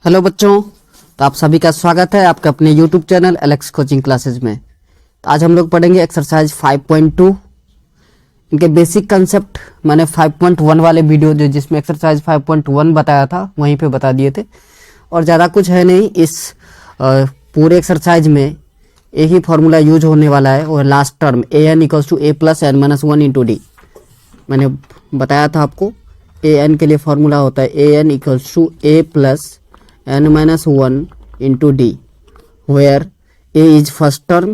Hello बच्चों, तो आप सभी का स्वागत है आपके अपने YouTube channel Alex coaching classes में। तो आज हम लोग पढ़ेंगे एक्सरसाइज 5.2। इनके बेसिक कंसेप्ट मैंने 5.1 वाले वीडियो जो जिसमें एक्सरसाइज 5.1 बताया था वहीं पे बता दिए थे, और ज़्यादा कुछ है नहीं। इस पूरे एक्सरसाइज में एक ही फॉर्मूला यूज होने वाला है, और लास्ट टर्म an=a+n-1 × d। मैंने बताया था आपको an के लिए फॉर्मूला होता है an=a+n-1 into d, where a is first term,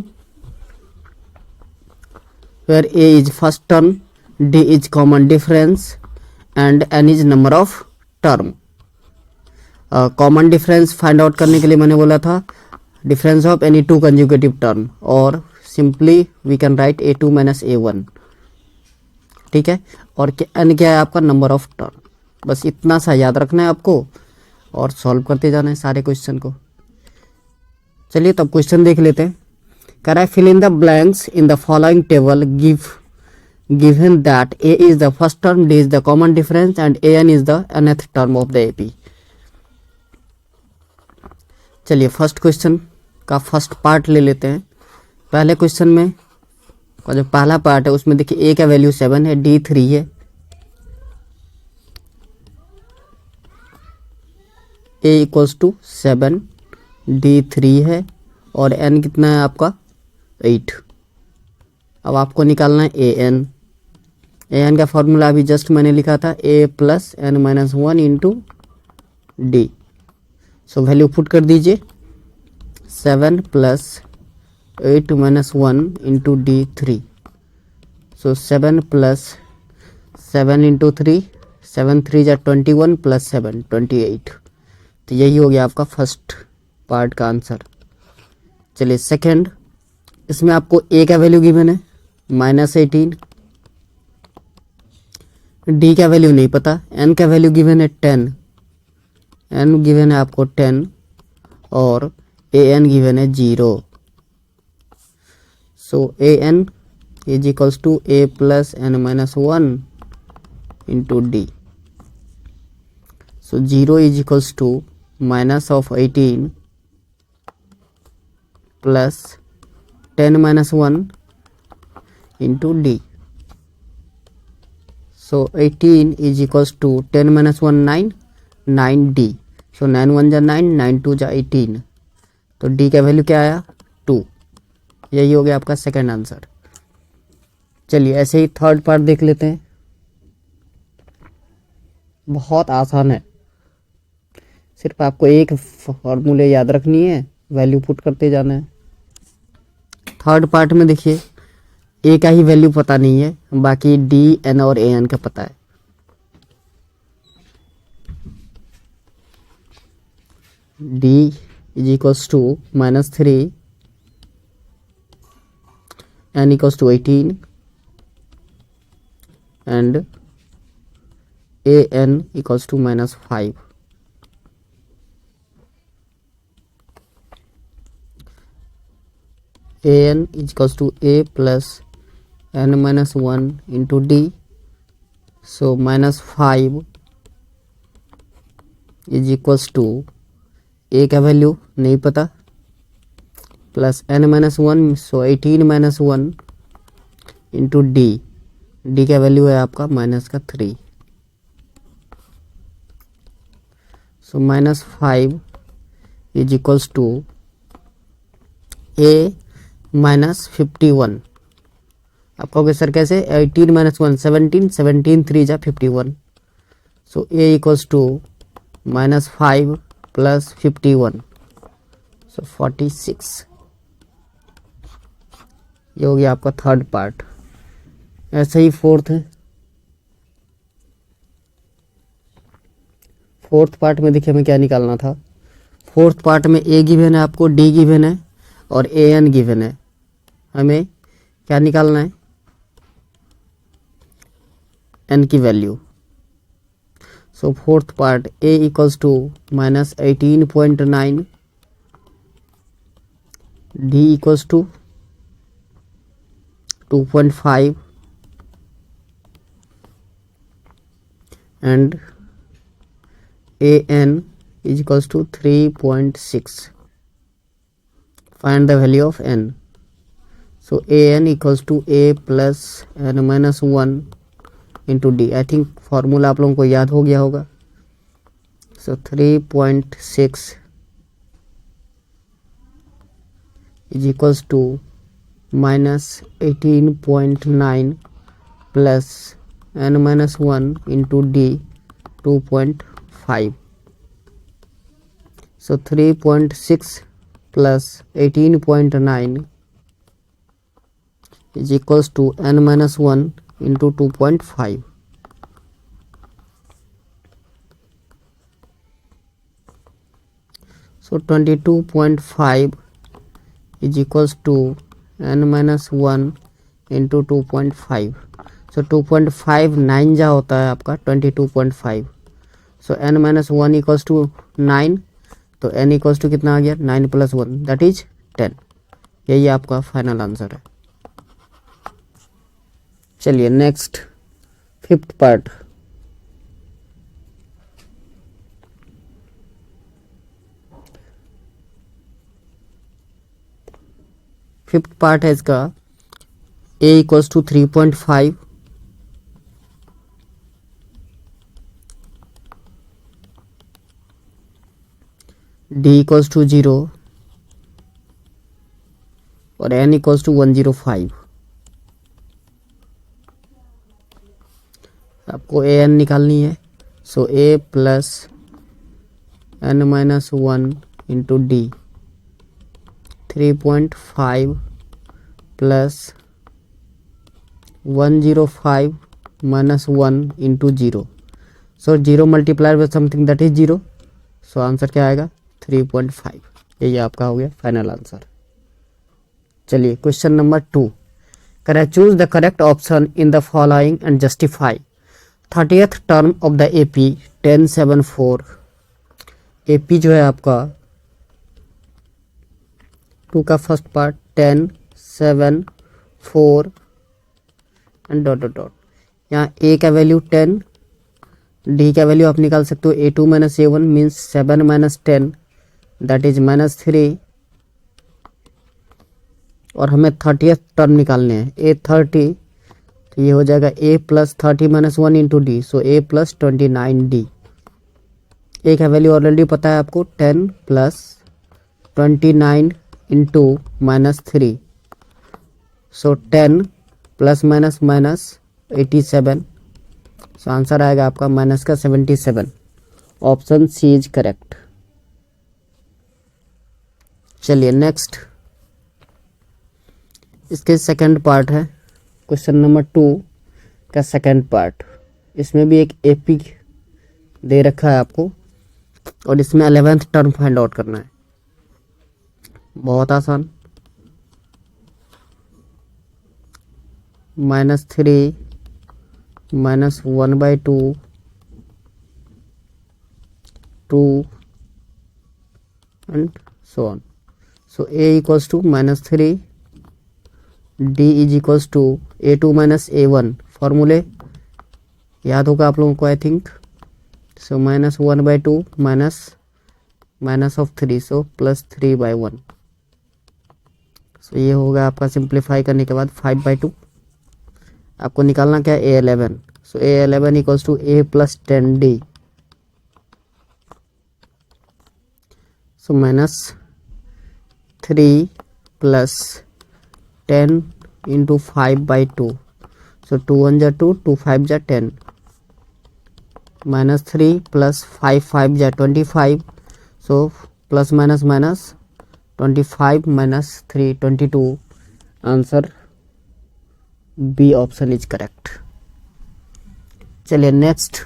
d is common difference, and n is number of term। Common difference find out करने के लिए मैंने बोला था difference of any two conjugative term, और simply we can write a2 - a1। ठीक है, और n क्या है आपका नंबर ऑफ टर्म। बस इतना सा याद रखना है आपको और सॉल्व करते जाना है सारे क्वेश्चन को। चलिए तब क्वेश्चन देख लेते हैं। कह रहा है fill in the blanks in the following table given that a is the first term, d is the common difference and an is the nth term of the AP। चलिए फर्स्ट क्वेश्चन का first part ले लेते हैं। पहले question में का जो पहला पार्ट है उसमें देखिए a का वैल्यू 7 है, d 3 है, a = 7, d 3 है, और n कितना है आपका 8। अब आपको निकालना है an का फॉर्मूला अभी जस्ट मैंने लिखा था a+n-1 × d। So value put कर दीजिए 7 + 8 - 1 × d3। सो 7 + 7 × 3, 7 3 = 21 + 7 28। तो यही हो गया आपका फर्स्ट पार्ट का आंसर। चलिए सेकंड, इसमें आपको a का वैल्यू गिवन है -18, d का वैल्यू नहीं पता, n का वैल्यू गिवन है 10, n गिवन है आपको 10, और an गिवन है 0। सो an = a+n-1 × d। So 0 is equals to -18 plus 10 - 1 into d. So 18 is equals to 10 - 1 9d। So 9 1 = 9, 9 2 = 18। तो d का वैल्यू क्या आया 2। यही हो गया आपका सेकंड आंसर। चलिए ऐसे ही थर्ड पार्ट देख लेते हैं। बहुत आसान है, सिर्फ आपको एक फॉर्मूले याद रखनी है, वैल्यू पुट करते जाना है। थर्ड पार्ट में देखिए a का ही वैल्यू पता नहीं है, बाकी d n और an का पता है। d = -3, n = 18 and an = -5। an = a+n-1 × d। so -5 = a का वैल्यू नहीं पता, प्लस n-1, सो 18 - 1 × d का वैल्यू है आपका -3। सो -5 = a -51। आप कहोगे सर कैसे, 18 - 1 17, 17 3 = 51। सो a = -5 + 51, सो 46। ये हो गया आपका थर्ड पार्ट। ऐसे ही फोर्थ है। फोर्थ पार्ट में देखिए हमें क्या निकालना था। फोर्थ पार्ट में a गिवन है आपको, d गिवन है और an गिवन है। हमें क्या निकालना है n की वैल्यू। So fourth part a = -18.9, d = 2.5 and an is equals to 3.6. Find the value of n. So an equals to a plus n minus 1 into D. I think formula आप लोगों को याद हो गया होगा. So 3.6 is equals to minus 18.9 plus n minus 1 into D 2.5. So 3.6 plus 18.9 is equals to n minus 1 into 2.5. So 22.5 is equals to n minus 1 into 2.5. So 2.5 9 जा होता है आपका 22.5. So n minus 1 equals to 9. तो n equals to कितना आ गया 9 plus 1 that is 10. यही आपका फाइनल आंसर है. चलिए next fifth part. Fifth part है इसका a equals to 3.5 d equals to 0 और n इक्वल्स टू 105. आपको a n निकालनी है. So a plus n minus 1 into D 3.5 plus 105 minus 1 into 0. So 0 multiplied with something that is 0. So answer क्या आएगा 3.5. यही आपका हो गया फाइनल आंसर. चलिए question number 2. Correct choose the correct option in the following and justify 30th term of the AP 1074. AP जो है आपका 2 का first part 10 7 4 and dot dot dot. यहाँ ए का वैल्यू 10, डी का वैल्यू आप निकाल सकते हो a2 minus a1 means 7 minus 10 that is minus 3. और हमें 30th टर्म निकालने हैं a 30. तो ये हो जाएगा a plus 30 minus 1 into D. So a plus 29d. a का वैल्यू ऑलरेडी पता है आपको 10 plus 29 into minus 3. So 10 plus minus minus 87. So answer आएगा आपका माइनस का 77. Option C is correct. चलिए नेक्स्ट इसके सेकंड पार्ट है. क्वेश्चन नंबर 2 का सेकंड पार्ट. इसमें भी एक एपी दे रखा है आपको और इसमें 11th टर्म फाइंड आउट करना है. बहुत आसान. -3 minus 1/2 2 and so on. So a equals to -3, d is equals to a2 minus a1. फॉर्मूले याद होगा आप लोगों को I think. So -1/2 minus of 3 so plus 3/1. So ये होगा आपका सिंप्लीफाई करने के बाद 5/2. आपको निकालना क्या है a11. So a11 equals to a plus 10d. So -3 plus 10 into 5/2. So 2 1 जा 2 2 5 जा 10. -3 प्लस 5 5 जा 25. So plus minus minus 25 minus 3 22. Answer B option is correct. चलिए next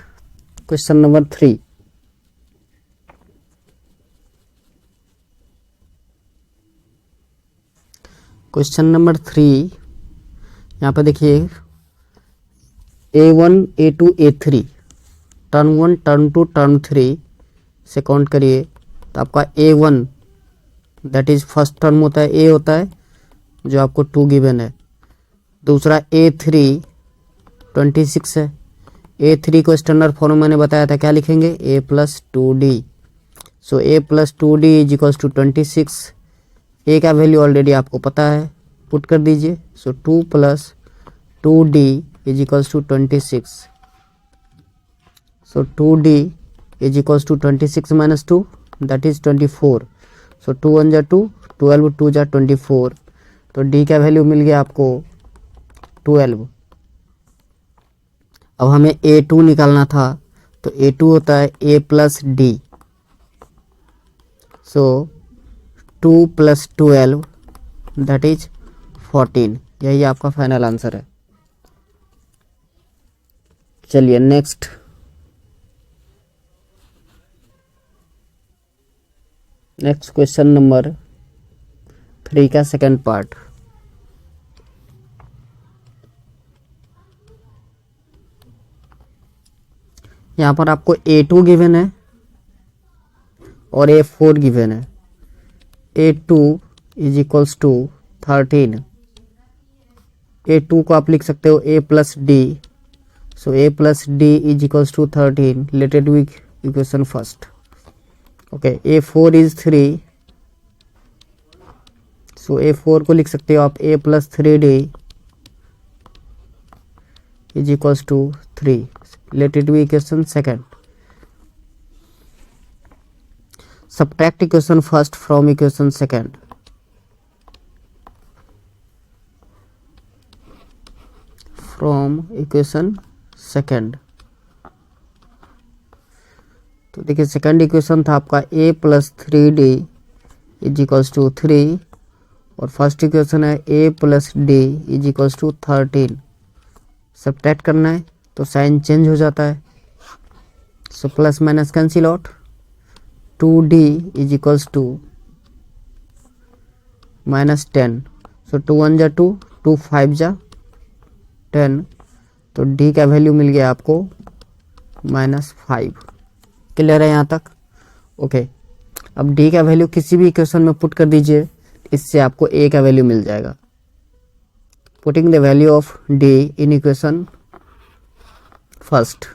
question number 3. Question number 3 यहाँ पे देखिए a1 a2 a3 turn 1 turn 2 turn 3 से count करिए तो आपका a1 that is first term होता है a होता है जो आपको 2 गिवन है. दूसरा a3 26 है. a3 को स्टैंडर्ड फॉर्म मैंने बताया था क्या लिखेंगे a plus 2d. So A plus 2d is equals to 26। A का वैल्यू ऑलरेडी आपको पता है, पुट कर दीजिए। So 2 plus 2d is equals to 26। So 2d is equals to 26 minus 2 that is 24। So 2 1 जा 2, 12 2 जा 24। तो d का वैल्यू मिल गया आपको 12। अब हमें a2 निकालना था, तो a2 होता है a plus D. So 2 plus 12 that is 14। यही आपका फाइनल आंसर है। चलिए नेक्स्ट, क्वेश्चन नंबर 3 का सेकंड पार्ट। यहाँ पर आपको a2 गिवन है और a4 गिवन है। a2 is equals to 13। a2 को आप लिख सकते हो a plus D. So a plus D is equals to 13। Let it be equation first. Okay, a4 is 3। So a4 को लिख सकते हो आप a plus 3d is equals to 3। Let it be equation second. Subtract equation first from equation second. From equation second, तो देखिए second equation था आपका a plus 3d is equals to 3 और फर्स्ट इक्वेशन है a plus D is equals to 13। Subtract करना है तो sign change हो जाता है। So plus minus cancel out. 2d is equals to minus 10। So 2 1 जा 2, 2 5 जा 10। तो d का वैल्यू मिल गया आपको -5। क्लियर है यहाँ तक? ओके, अब d का वैल्यू किसी भी इक्वेशन में पुट कर दीजिए, इससे आपको a का वैल्यू मिल जाएगा। Putting the value of d in equation first.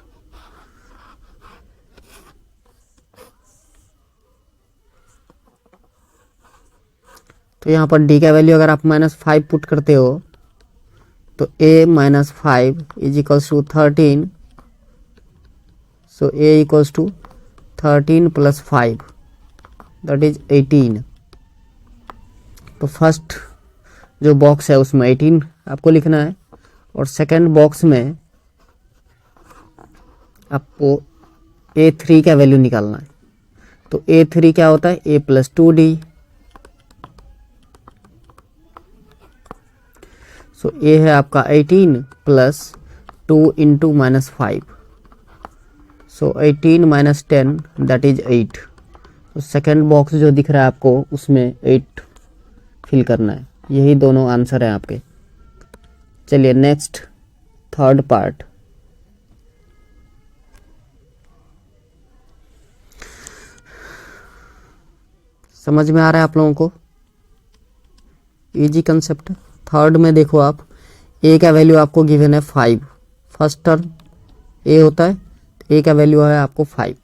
तो यहाँ पर d का वैल्यू अगर आप -5 पुट करते हो तो a minus 5 is equals to 13। So a equals to 13 plus 5 that is 18। तो फर्स्ट जो बॉक्स है उसमें 18 आपको लिखना है और सेकंड बॉक्स में आपको a3 का वैल्यू निकालना है। तो a3 क्या होता है? a plus 2d। So a है आपका 18 plus 2 into -5। So 18 minus 10 that is 8। तो सेकेंड बॉक्स जो दिख रहा है आपको उसमें 8 फिल करना है। यही दोनों आंसर हैं आपके। चलिए नेक्स्ट, थर्ड पार्ट। समझ में आ रहा है आप लोगों को? Easy concept. थर्ड में देखो आप, a का वैल्यू आपको गिवन है 5। फर्स्ट टर्म a होता है, a का वैल्यू है आपको 5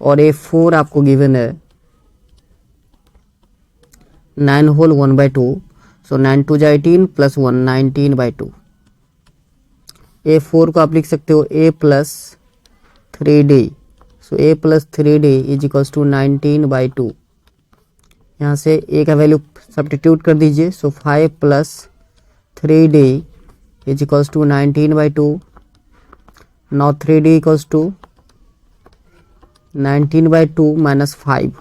और a4 आपको गिवन है 9 होल 1/2। सो 9 2 जा 18 प्लस 1 19/2। a4 को आप लिख सकते हो a plus 3d। So a plus 3d is equals to 19/2। यहाँ से a का वैल्यू सब्स्टिट्यूट कर दीजिए। So 5 plus 3d is equals to 19/2। Now 3d equals to 19/2 minus 5।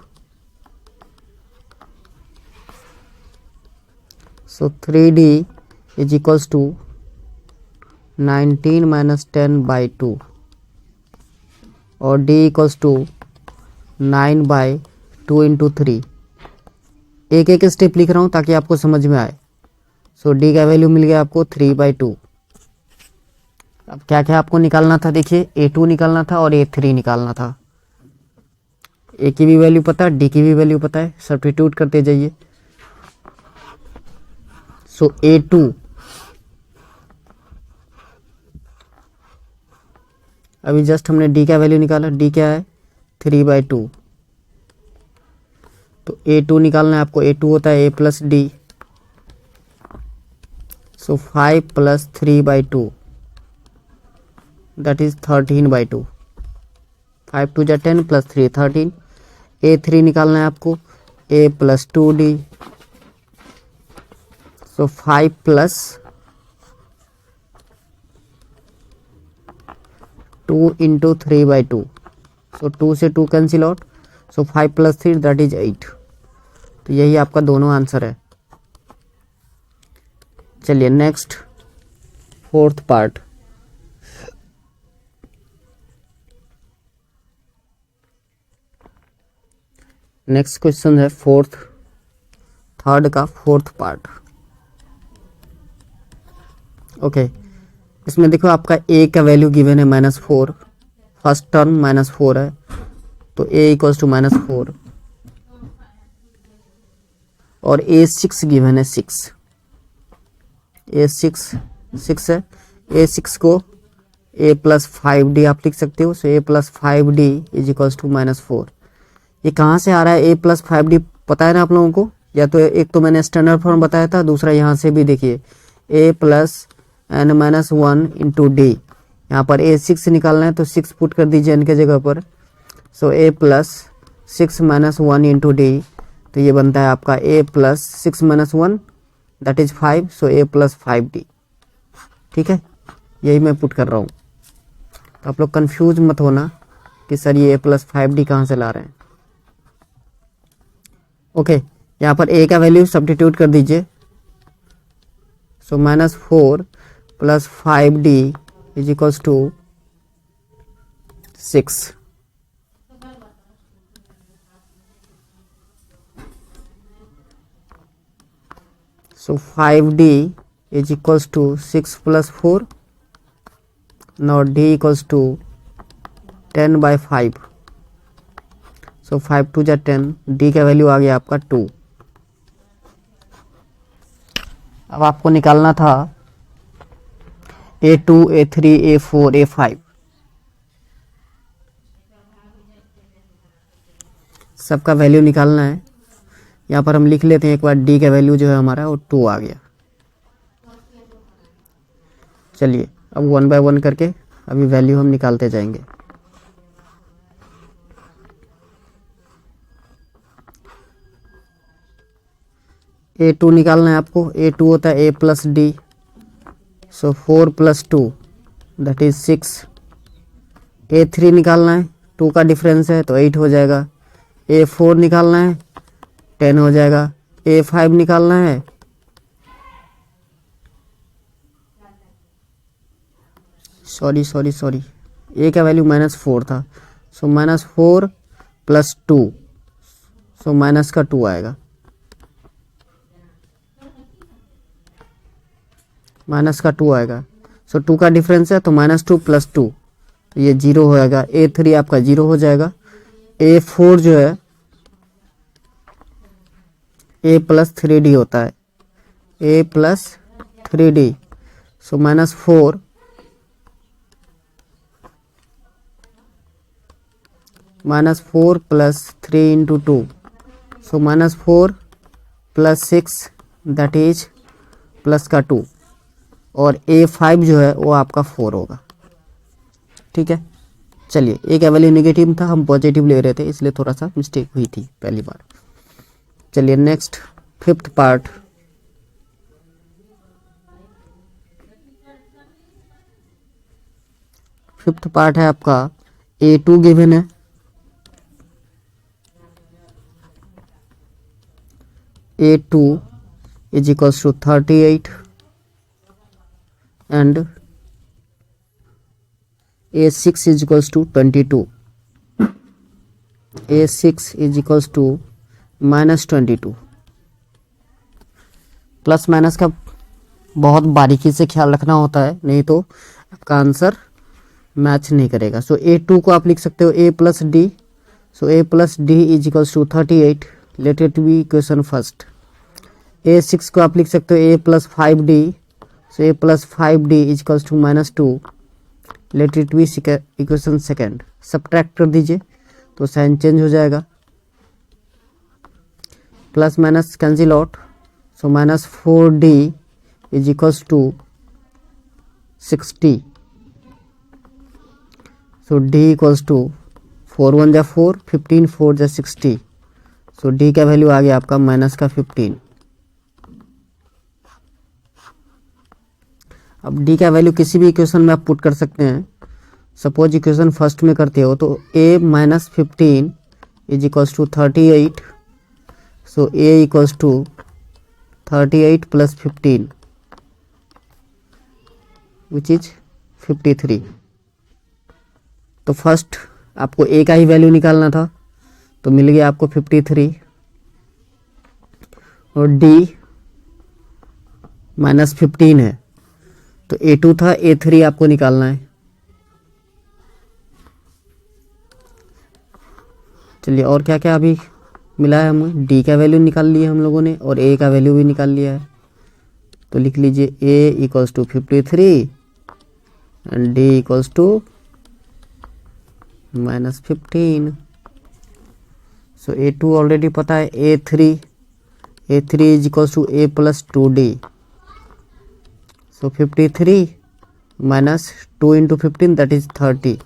So 3d is equals to 19 minus 10/2 और d इक्वल्स टू 9/2 इंटू 3। एक एक step लिख रहा हूँ ताकि आपको समझ में आए। सो d का वैल्यू मिल गया आपको 3/2। अब क्या क्या आपको निकालना था? देखिए a2 निकालना था और a3 निकालना था। a की भी वैल्यू पता है, d की भी वैल्यू पता है, सब्स्टिट्यूट करते जाइए। सो a2 अभी जस्ट हमने d का वैल्यू निकाला। d क्या है? 3/2। तो A2 निकालना है आपको। A2 होता है A plus D. So 5 plus 3/2 that is 13/2। 5 2 जा 10 प्लस 3 13। A3 निकालना है आपको। A plus 2D। So 5 plus 2 into 3/2। सो 2 से 2 cancel out. So 5 plus 3 that is 8। तो यही आपका दोनों आंसर है। चलिए next fourth part. Next question है थर्ड का फोर्थ पार्ट। ओके, इसमें देखो आपका a का वैल्यू गिवन है -4। फर्स्ट टर्म -4 है, तो a इक्वल्स टू -4। और a6 गिवन है 6। a6 है। a6 को a प्लस 5d आप लिख सकते हो। So a plus 5d is equals to -4। ये कहाँ से आ रहा है? a प्लस 5d पता है ना आप लोगों को? या तो एक तो मैंने स्टैंडर्ड फॉर्म बताया था, दूसरा यहाँ से भी देखिए a plus n-1 into D. यहाँ पर a6 निकालना है तो 6 पुट कर दीजिए n के जगह पर। So a plus 6-1 into D. तो ये बनता है आपका a plus 6-1 that is 5। So a plus 5d। ठीक है, यही मैं पुट कर रहा हूँ। तो आप लोग कंफ्यूज मत होना कि सर ये a प्लस 5d कहाँ से ला रहे हैं। ओके, यहाँ पर a का वैल्यू सब्स्टिट्यूट कर दीजिए। So -4 plus 5d is equals to 6। So 5d is equals to 6 plus 4. Now d equals to 10/5. So 5 2 जा 10। d का वैल्यू आ गया आपका 2। अब आपको निकालना था A2 A3 A4 A5। सबका वैल्यू निकालना है। यहाँ पर हम लिख लेते हैं एक बार। d का वैल्यू जो है हमारा वो 2 आ गया। चलिए अब 1 बाय 1 करके अभी वैल्यू हम निकालते जाएंगे। A2 निकालना है आपको। A2 होता है A plus D. So 4 plus 2 that is 6। A3 निकालना है, 2 का डिफरेंस है तो 8 हो जाएगा। A4 निकालना है 10 हो जाएगा। A5 निकालना है सॉरी a का वैल्यू -4 था। सो -4 प्लस 2। सो माइनस का 2 आएगा। सो 2 का डिफरेंस है तो -2 प्लस 2 तो ये 0 हो जाएगा। A3 आपका 0 हो जाएगा। A4 जो है A प्लस 3d होता है। A plus 3d। So -4 plus 3 into 2। So -4 plus 6 that is plus का 2। और A5 जो है वो आपका 4 होगा। ठीक है, चलिए A का वैल्यू नेगेटिव था, हम पॉजिटिव ले रहे थे, इसलिए थोड़ा सा मिस्टेक हुई थी पहली बार। चलिए next fifth part. Fifth part है आपका A2 गिवन है। A2 is equals to 38 and A6 is equals to 22. A6 is equals to -22। Plus minus का बहुत बारीकी से ख्याल रखना होता है, नहीं तो आपका आंसर मैच नहीं करेगा। सो A2 को आप लिख सकते हो A plus D. So A plus D is equals to 38। Let it be equation first. A6 को आप लिख सकते हो A plus 5d। So A plus 5d is equals to -2। Let it be equation second. Subtract कर दीजिए। तो sign change हो जाएगा, plus minus cancel out, so minus 4d is equals to 60, so d equals to 4 1 जा 4, 15 4 जा 60, so d का value आ गया आपका माइनस का 15। अब d का वैल्यू किसी भी इक्वेशन में आप पुट कर सकते हैं। सपोज इक्वेशन फर्स्ट में करते हो तो a minus 15 is equals to 38, so a equals to 38 plus 15 which is 53। तो फर्स्ट आपको a का ही वैल्यू निकालना था, तो मिल गया आपको 53, और d माइनस 15 है तो a2 था, a3 आपको निकालना है। चलिए और क्या क्या अभी मिला है हमें, d का वैल्यू निकाल लिया हम लोगों ने और a का वैल्यू भी निकाल लिया है। तो लिख लीजिए a equals to 53 and d equals to minus 15। So a2 already पता है, a3 is equals to a plus 2d, so 53 minus 2 into 15 that is 30,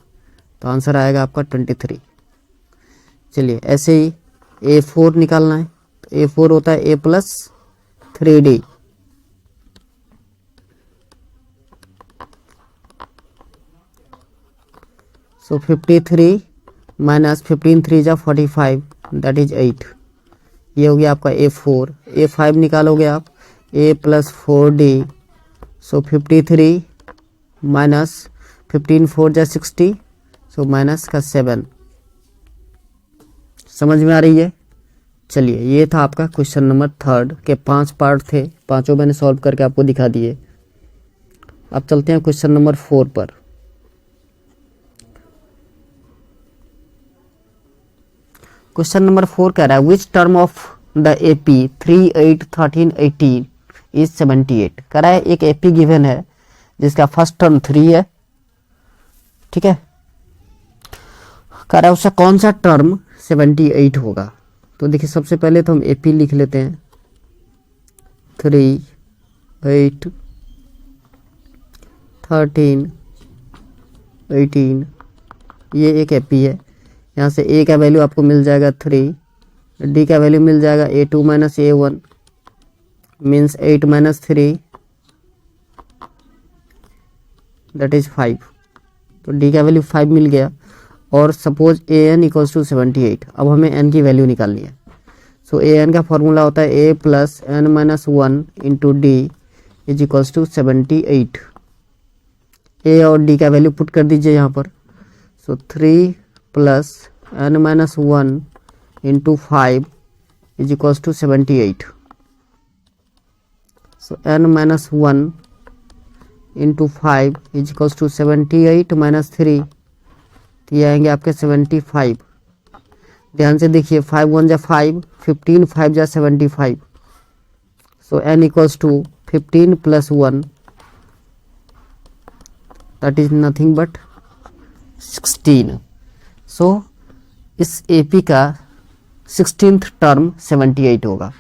तो आंसर आएगा आपका 23। चलिए ऐसे ही a4 निकालना है, तो a4 होता है a plus 3d, so 53 minus 15 3 जा 45 दैट इज 8, ये हो गया आपका a4। a5 निकालोगे आप, a plus 4d, so 53 minus 15 4 जा 60, सो माइनस का 7। समझ में आ रही है। चलिए ये था आपका क्वेश्चन नंबर 3 के 5 पार्ट थे, पांचों मैंने सॉल्व करके आपको दिखा दिए। अब चलते हैं क्वेश्चन नंबर 4 पर। क्वेश्चन नंबर 4 कह रहा है विच term of the AP 3 8 13 18 is 78। कह रहा है एक AP गिवन है जिसका फर्स्ट टर्म 3 है, ठीक है, कह रहा है उसका कौन सा टर्म 78 होगा। तो देखिए सबसे पहले तो हम AP लिख लेते हैं, 3 8 13 18, ये एक AP है। यहाँ से A का वैल्यू आपको मिल जाएगा 3, D का वैल्यू मिल जाएगा A2 minus A1 means 8 minus 3 that is 5, तो D का वैल्यू 5 मिल गया। और सपोज AN इक्वल्स टू 78, अब हमें N की वैल्यू निकालनी है। सो AN का फॉर्मूला होता है A plus N minus 1 into D is equals to 78। A और D का वैल्यू पुट कर दीजिए यहाँ पर, so 3 plus N minus 1 into 5 is equals to 78, so N minus 1 into 5 is equals to 78 minus 3, तो ये आएंगे आपके 75। ध्यान से देखिए 5 1 जा 5, 15 5 जा 75, so N equals to 15 plus 1 that is nothing but 16। So इस AP का 16th टर्म 78 होगा।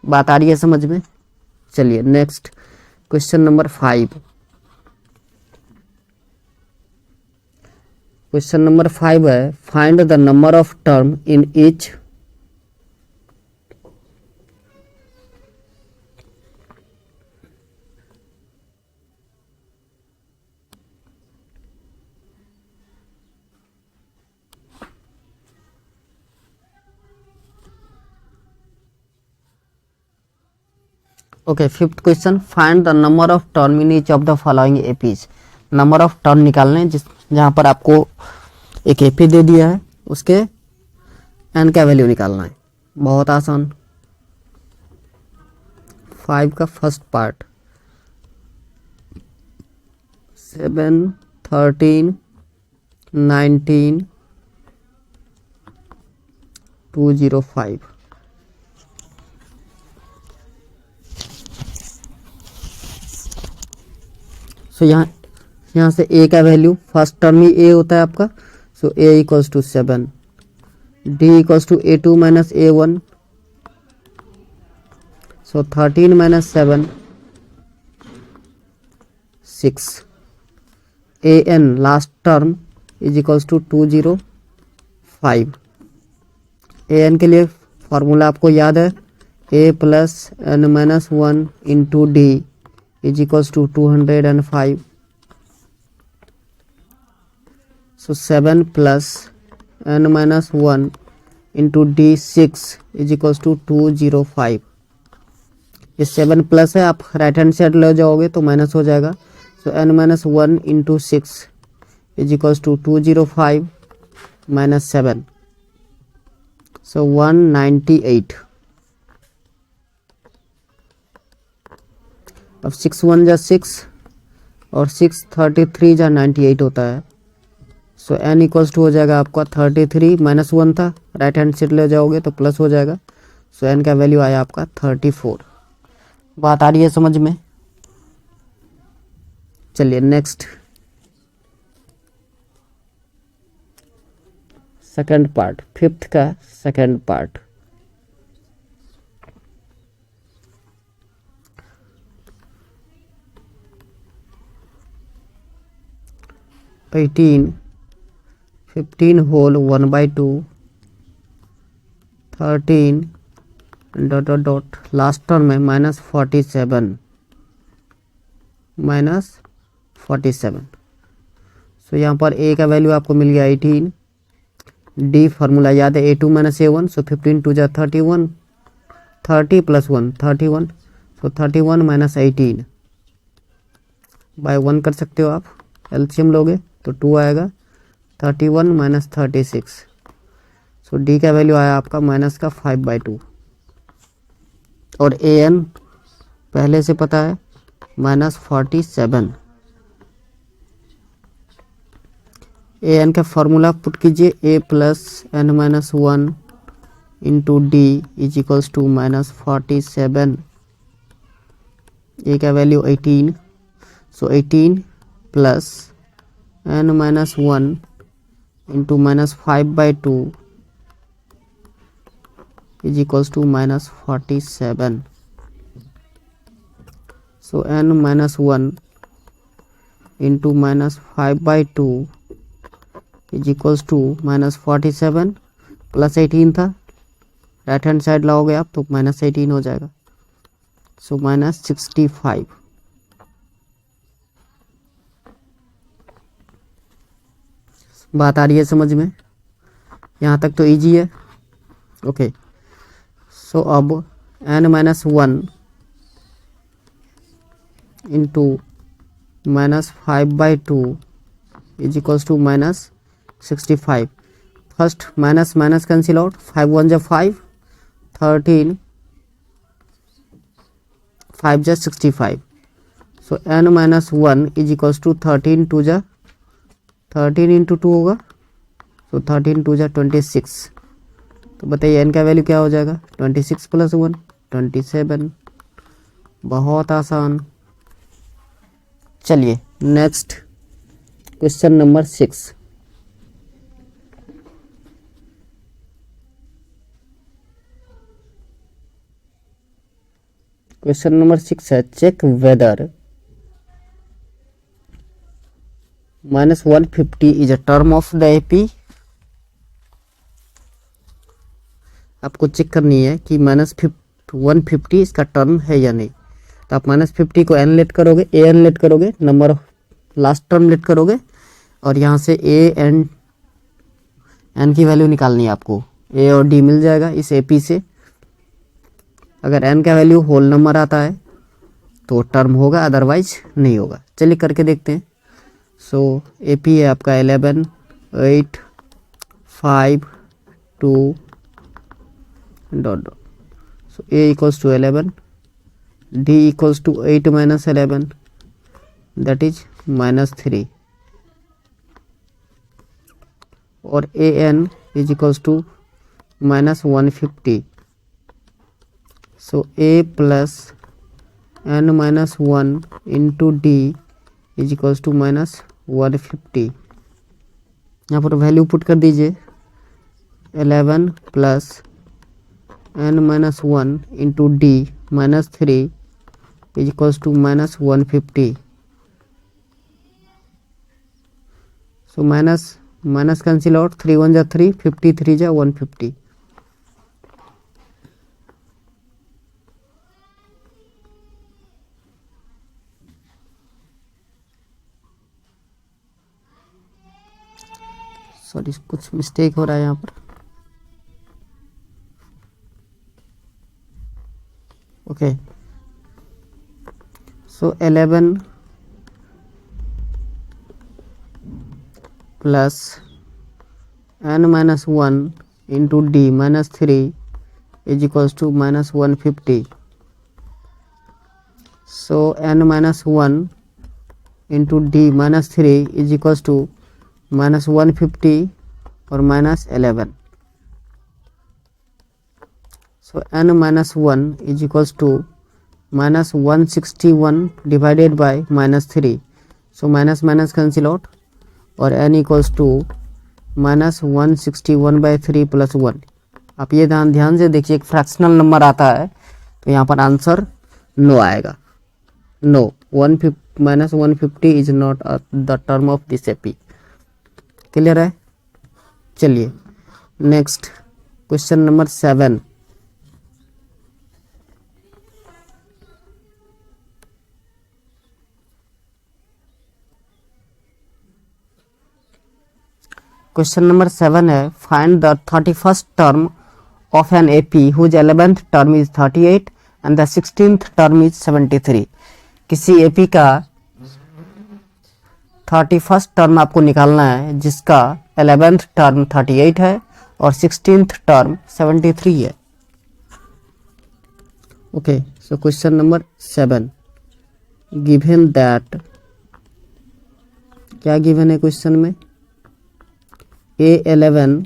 बात आ रही है समझ में। चलिए next question number 5। Question number 5 है find the number of term in each okay. 5th question find the number of term in each of the following APs। Number of term निकालने जहाँ पर आपको एक AP दे दिया है उसके N का वैल्यू निकालना है। बहुत आसान। 5 का फर्स्ट पार्ट 7 13 19 205। सो यहाँ से A का वैल्यू फर्स्ट टर्म ही A होता है आपका, so A equals to 7, D equals to A2 minus A1, so 13 minus 7 6, AN last term is equals to 205। AN के लिए फॉर्मूला आपको याद है, A plus N minus 1 into D is equals to 205, so 7 plus N minus 1 into D 6 is equals to 205। ये 7 plus है, आप right hand side ले जाओगे तो माइनस हो जाएगा, so N minus 1 into 6 is equals to 205 minus 7, so 198। अब 6 1 जा 6 और 6 33 जा 98 होता है, सो N इक्वल्स टू हो जाएगा आपका 33 माइनस 1 था, राइट हैंड साइड ले जाओगे तो प्लस हो जाएगा, सो N का वैल्यू आया आपका 34। बात आ रही है समझ में? चलिए नेक्स्ट, सेकंड पार्ट, फिफ्थ का second part. Eighteen 15 whole 1/2, 13 dot dot dot last term में माइनस 47 माइनस 47। सो यहाँ पर A का वैल्यू आपको मिल गया 18, D फार्मूला याद है A2 माइनस A1, सो 15 2 जा 31, 30 प्लस 1 31, सो 31 माइनस 18 बाय 1 कर सकते हो आप, एलसीएम लोगे तो 2 आएगा, 31 माइनस 36, सो D का वैल्यू आया आपका माइनस का 5/2, और AN पहले से पता है माइनस 47। AN का फॉर्मूला पुट कीजिए, A plus N minus 1 into D is equals to minus 47। A का value 18, so 18 plus N minus 1 into minus 5/2 is equals to minus 47, so N minus 1 into minus 5/2 is equals to minus 47 plus 18 था, right hand side लाओगे आप तो minus 18 हो जाएगा, so minus 65। बात आ रही है समझ में? यहाँ तक तो इजी है। ओके, सो अब N minus 1 into minus 5/2 is equals to minus 65। First minus minus cancel out, 5 1 जा 5, 13 5 जा 65, so N minus 1 is equals to 13 2 जा 13 इंटू 2 होगा, सो 13 2 जा 26। तो बताइए N का वैल्यू क्या हो जाएगा, 26 प्लस 1 27। बहुत आसान। चलिए next question number 6। Question number 6 है, check whether minus 150 is a term of the AP. आपको चेक करनी है कि माइनस 150 इसका टर्म है या नहीं। तो आप माइनस 50 को n लेट करोगे, an लेट करोगे, number of last term let करोगे, और यहाँ से n की वैल्यू निकालनी है आपको। a और d मिल जाएगा इस AP से। अगर n का वैल्यू होल नंबर आता है तो टर्म होगा, अदरवाइज नहीं होगा। चलिए करके देखते हैं। सो AP है आपका 11 8 5 2 dot dot, so A equals to 11, D equals to 8 minus 11 that is minus 3, और AN is equals to minus 150। So A plus N minus 1 into D is equals to minus 150। यहाँ पर वैल्यू पुट कर दीजिए, 11 plus n minus 1 into D minus 3 is equals to minus 150. So minus cancel out, 3 1 जा 3, 53 जा 150. Sorry कुछ mistake हो रहा है यहाँ पर. Okay so 11 plus n minus 1 into D minus 3 is equals to minus 150. So n minus 1 into D minus 3 is equals to minus 150 और minus 11. So n minus 1 is equals to minus 161 divided by minus 3. So minus minus cancel out और n equals to minus 161 by 3 plus 1. आप ये ध्यान से देखिए, एक fractional number आता है तो यहाँ पर आंसर नो आएगा. No, minus 150 is not the term of this AP. Clear है? चलिए next question number 7. Question number 7 है, find the 31st term of an AP whose 11th term is 38 and the 16th term is 73. किसी AP का 31st term आपको निकालना है जिसका 11th term 38 है और 16th टर्म 73 है. Okay so question number 7, given that, क्या गिवन है क्वेश्चन में, A11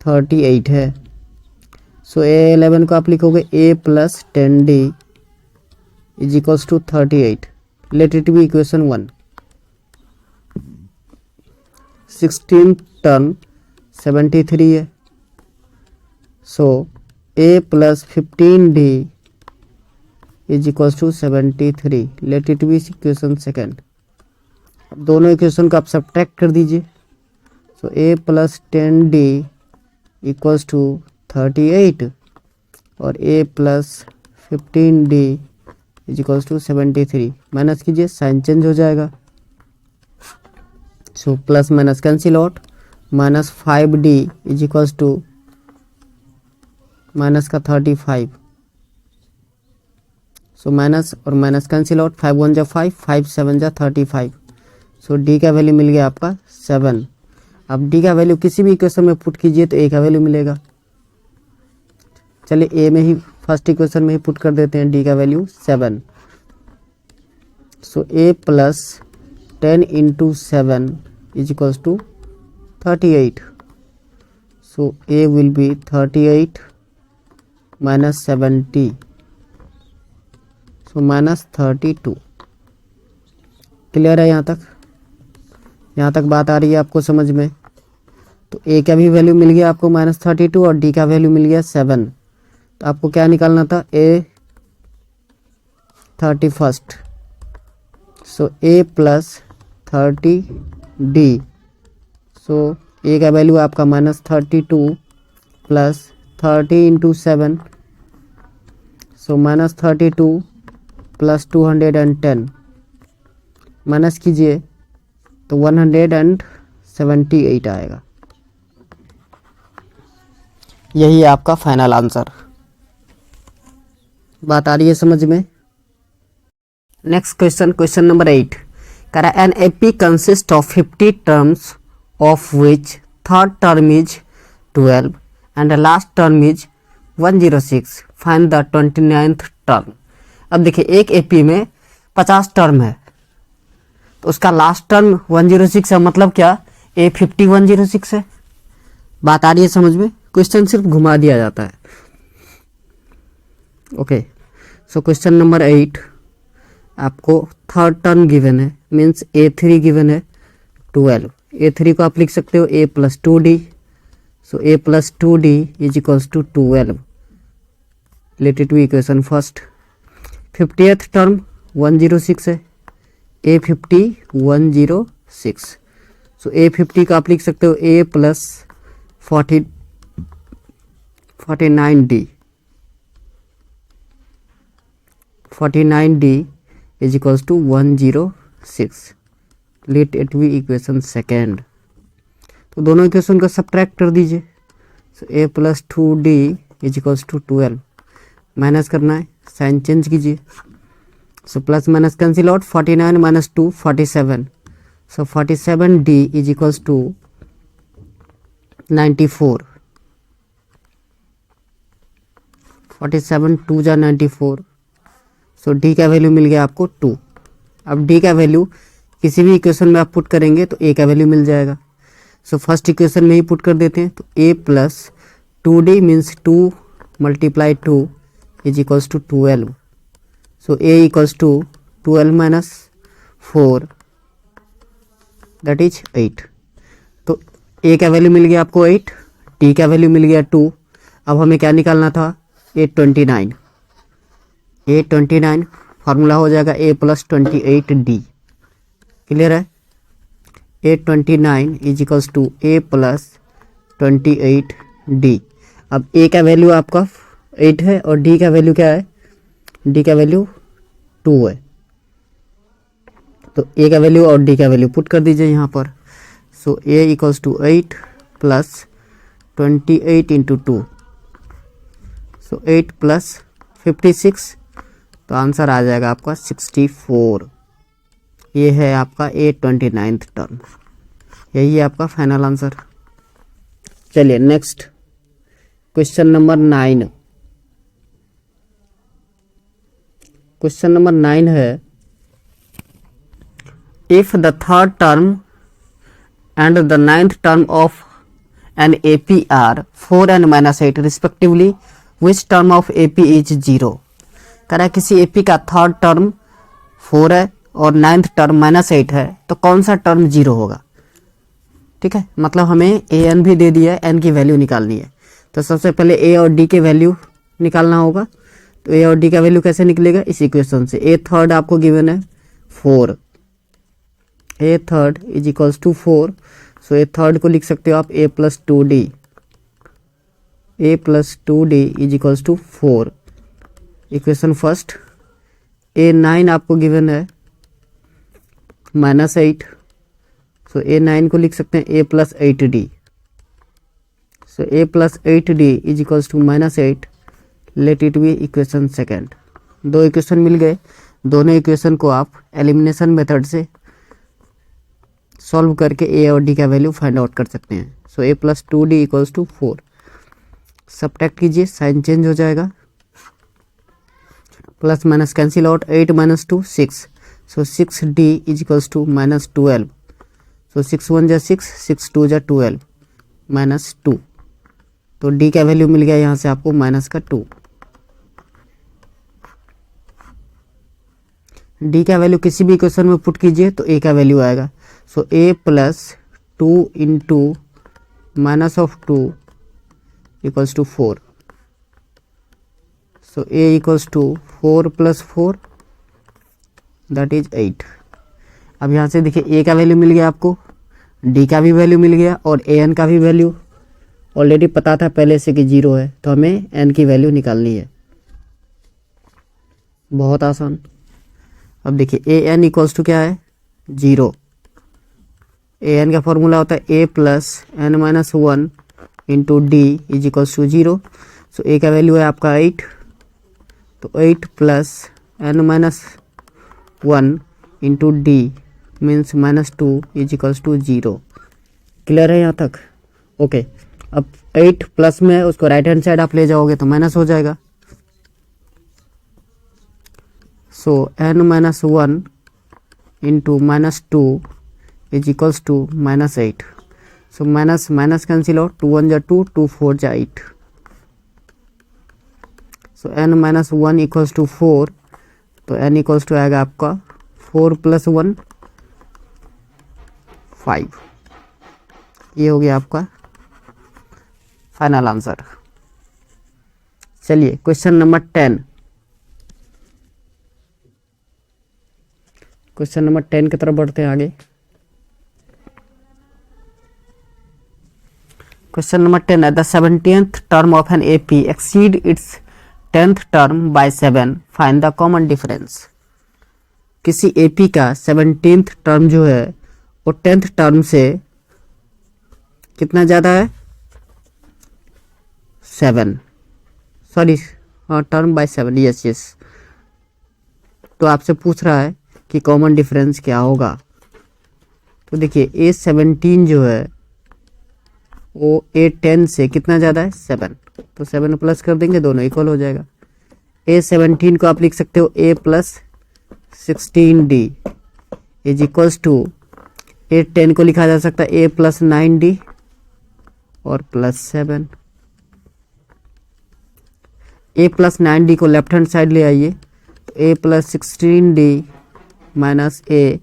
38 है. सो A11 को आप लिखोगे A plus 10D is equals to 38. Let it be equation 1. 16th term 73 है. So A plus 15D is equals to 73. Let it be equation second. दोनों equation को आप सब्ट्रैक्ट कर दीजिए. So A plus 10D equals to 38 और A plus 15D is equals to 73. Minus कीजिए, sign change हो जाएगा. So plus minus cancel out, minus 5D is equals to minus का 35. सो माइनस और माइनस कैंसिल आउट, 5 1 जा 5, 5 7 जा 35. सो D का value मिल गया आपका 7. अब डी का वैल्यू किसी भी इक्वेशन में पुट कीजिए तो ए का वैल्यू मिलेगा. चलिए ए में ही फर्स्ट इक्वेशन में ही पुट कर देते हैं डी का value 7. So A plus 10 into 7 is equals to 38. So A will be 38 minus 70. So minus 32. Clear है यहाँ तक? यहाँ तक बात आ रही है आपको समझ में? तो ए का भी वैल्यू मिल गया आपको माइनस 32 और डी का वैल्यू मिल गया 7. तो आपको क्या निकालना था? ए 31st. So A plus 30D. सो ए का वैल्यू आपका माइनस 32 प्लस 30 इंटू 7. सो माइनस 32 प्लस 210. माइनस कीजिए तो 178 आएगा. यही है आपका फाइनल आंसर. बात आ रही है समझ में? Next question, question number 8. करा an AP consist of 50 terms of which third term is 12 and last term is 106. Find the 29th term. अब देखिए एक एपी में 50 टर्म है तो उसका लास्ट टर्म 106 है. मतलब क्या? ए 50 106 है. बात आ रही है समझ में? क्वेश्चन सिर्फ घुमा दिया जाता है. ओके सो क्वेश्चन नंबर 8, आपको थर्ड टर्म गिवन है, मीन्स A3 गिवन है 12. A3 को आप लिख सकते हो a plus 2d, so a plus 2d is equals to 12, let it be equation first. 50th term 106 है, A50 106, सो A50 का आप लिख सकते हो a plus 49d, 49d is equals to 106, let it be equation second. तो दोनों equation को subtract कर दीजिए, so a plus 2d is equals to 12, minus करना है, साइन चेंज कीजिए, so plus minus cancel out, 49 minus 2 47, so 47d is equals to 94, 47 2 जा 94, सो d का वैल्यू मिल गया आपको 2। अब d का वैल्यू किसी भी इक्वेशन में आप पुट करेंगे तो a का वैल्यू मिल जाएगा, सो फर्स्ट इक्वेशन में ही पुट कर देते हैं, तो a plus 2d means 2 multiply 2 is equals to 12, so a equals to 12 minus 4 that is 8। तो a का वैल्यू मिल गया आपको 8, d का वैल्यू मिल गया 2। अब हमें क्या निकालना था, A29, A29 फार्मूला हो जाएगा a प्लस 28d, क्लियर है। A29 is equals to a plus 28d। अब a का वैल्यू आपका 8 है और d का वैल्यू क्या है, d का वैल्यू 2 है, तो a का वैल्यू और d का वैल्यू पुट कर दीजिए यहाँ पर, so a equals to 8 plus 28 into 2, so 8 plus 56, तो आंसर आ जाएगा आपका 64। ये है आपका A29 टर्म, यही है आपका फाइनल आंसर। चलिए next question number 9। Question number 9 है, if the third term and the 9th term of an AP are 4 and -8 respectively, which term of AP is 0। कह रहा है किसी AP का थर्ड टर्म 4 है और 9th टर्म -8 है, तो कौन सा टर्म 0 होगा। ठीक है, मतलब हमें an भी दे दिया है, n की वैल्यू निकालनी है, तो सबसे पहले a और d के वैल्यू निकालना होगा। तो a और d का वैल्यू कैसे निकलेगा, इस इक्वेशन से। a थर्ड आपको गिवन है 4, a third is equals to 4, so a third को लिख सकते हो आप a plus 2d, a plus 2d is equals to 4, equation first. A9 आपको गिवन है -8, सो A9 को लिख सकते हैं a plus 8d, so a plus 8d is equals to -8, let it be equation second. दो इक्वेशन मिल गए, दोनों इक्वेशन को आप एलिमिनेशन मेथड से सॉल्व करके a और d का वैल्यू फाइंड आउट कर सकते हैं। So a plus 2d equals to 4, subtract कीजिए, साइन चेंज हो जाएगा, plus minus cancel out, 8 minus 2 6, so 6d is equals to -12, सो 6 1 जा 6, 6 2 जा 12 -2, तो d का वैल्यू मिल गया यहाँ से आपको -2। d का वैल्यू किसी भी इक्वेशन में पुट कीजिए तो a का वैल्यू आएगा, so a plus 2 into -2 equals to 4, so a equals to 4 plus 4 that is 8। अब यहाँ से देखिए a का वैल्यू मिल गया आपको, d का भी वैल्यू मिल गया और an का भी वैल्यू ऑलरेडी पता था पहले से कि 0 है, तो हमें n की वैल्यू निकालनी है, बहुत आसान। अब देखिए an इक्वल्स टू क्या है 0, an का फॉर्मूला होता है a plus n-1 into d is equals to 0, so a का वैल्यू है आपका 8, तो 8 plus n-1 into d means -2 is equals to 0। Clear है यहाँ तक, ओके। अब 8 प्लस में उसको राइट हैंड साइड आप ले जाओगे तो माइनस हो जाएगा, so n-1 into -2 is equals to -8, so minus minus cancel out, 2 1 जा 2, 2 4 जा 8, सो n-1 इक्वल्स टू 4, तो n इक्वल्स टू आएगा आपका 4 प्लस 1 5, ये हो गया आपका फाइनल आंसर। चलिए क्वेश्चन नंबर 10। क्वेश्चन नंबर 10 की तरफ बढ़ते हैं आगे। क्वेश्चन नंबर 10 है the 17th term of an AP exceed it's 10th term by 7, find the common difference. किसी एपी का 17th टर्म जो है वो 10th टर्म से कितना ज़्यादा है? 7, sorry term by 7, yes yes. तो आपसे पूछ रहा है कि कॉमन डिफरेंस क्या होगा। तो देखिए A17 जो है वो A10 से कितना ज़्यादा है? 7। तो 7 प्लस कर देंगे, दोनों इक्वल हो जाएगा। A17 को आप लिख सकते हो A plus 16D is equals to A10 को लिखा जा सकता है A प्लस 9D और प्लस 7। A प्लस 9D को लेफ्ट हैंड साइड ले आइए, A plus 16D minus A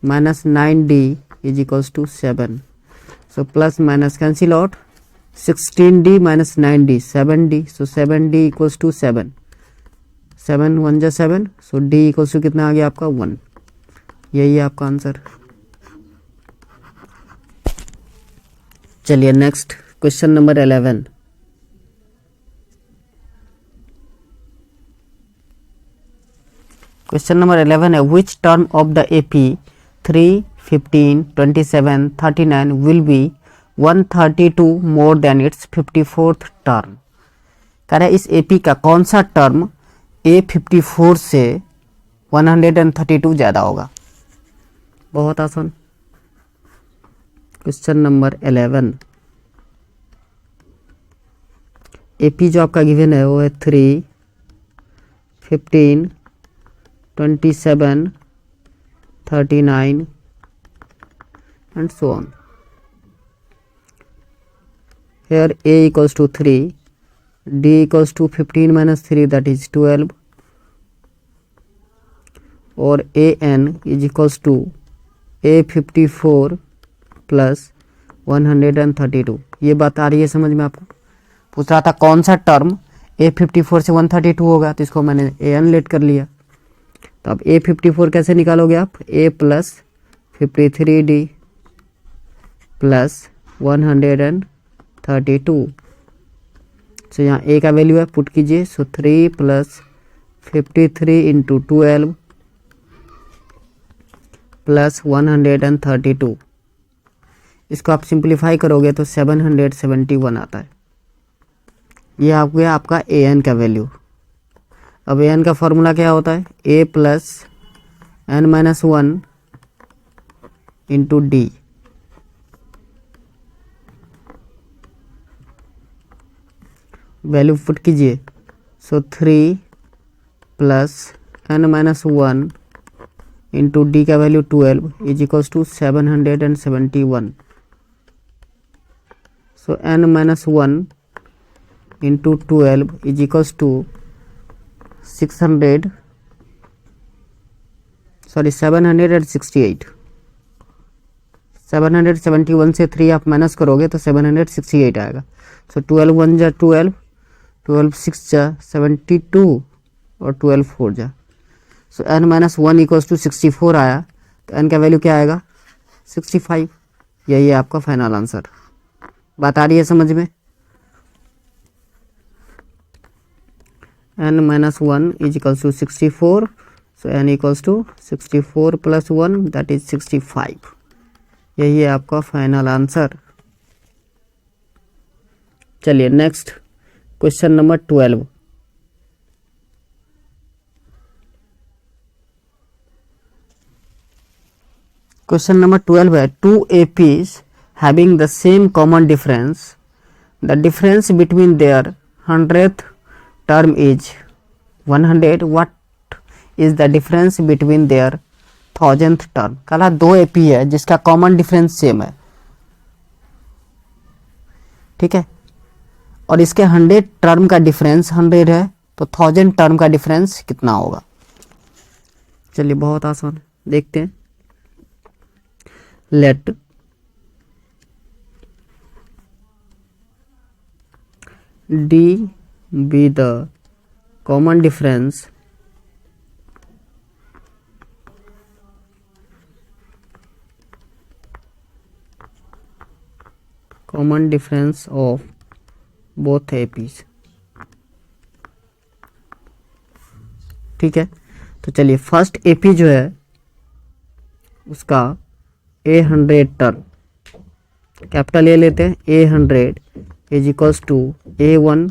minus 9D is equals to 7। So plus minus cancel out, 16D minus 9D 7D, so 7D equals to 7, 7 1 जा 7, सो D equals to कितना आ गया आपका 1। यही है आपका आंसर। चलिए next question number 11। Question number 11 है विच term of the AP 3, 15, 27, 39 will be 132 more than it's 54th term. कह रहा है इस एपी का कौन सा टर्म A54 से 132 ज़्यादा होगा। बहुत आसान। क्वेश्चन नंबर 11 एपी जो आपका गिवन है वो है 3, 15, 27, 39 and so on. Here A equals to 3, D equals to 15 minus 3 that is 12 और AN is equals to A54 plus 132। ये बात आ रही है समझ में आपको? पूछ रहा था कौन सा टर्म A54 से 132 होगा, तो इसको मैंने AN लेट कर लिया। तो अब A54 कैसे निकालोगे आप? A plus 53D plus 132। सो यहाँ A का वैल्यू है, पुट कीजिए। So 3 plus 53 into 12 plus 132। इसको आप सिंप्लीफाई करोगे तो 771 आता है। ये आ गया आपका AN का वैल्यू। अब AN का फॉर्मूला क्या होता है? A plus n minus 1 into D। Value put कीजिए। So 3 plus n minus 1 into D का value 12 is equals to 771। So n minus 1 into 12 is equals to 768। 771 से 3 आप माइनस करोगे तो 768 आएगा। सो 12 1 जा 12, 12 6 जा 72 और 12 4 जा। सो n माइनस 1 इक्वल्स टू 64 आया, तो n का वैल्यू क्या आएगा? 65। यही है आपका फाइनल आंसर। बात आ रही है समझ में? n minus 1 is equals to 64, so n equals to 64 plus 1 that is 65। यही है आपका फाइनल आंसर। चलिए next question number 12। Question number 12 है to APs having the same common difference, the difference between their 100th term is 100, what is the difference between their 1000th term। कहा 2 AP है जिसका common difference same है, ठीक है, और इसके 100 term का डिफरेंस 100 है, तो 1000 टर्म का डिफरेंस कितना होगा। चलिए बहुत आसान है, देखते हैं। Let D be the common difference of both APs। ठीक है, तो चलिए फर्स्ट AP जो है उसका A100 टर्म, कैपिटल ए लेते हैं, A100 is equals to A1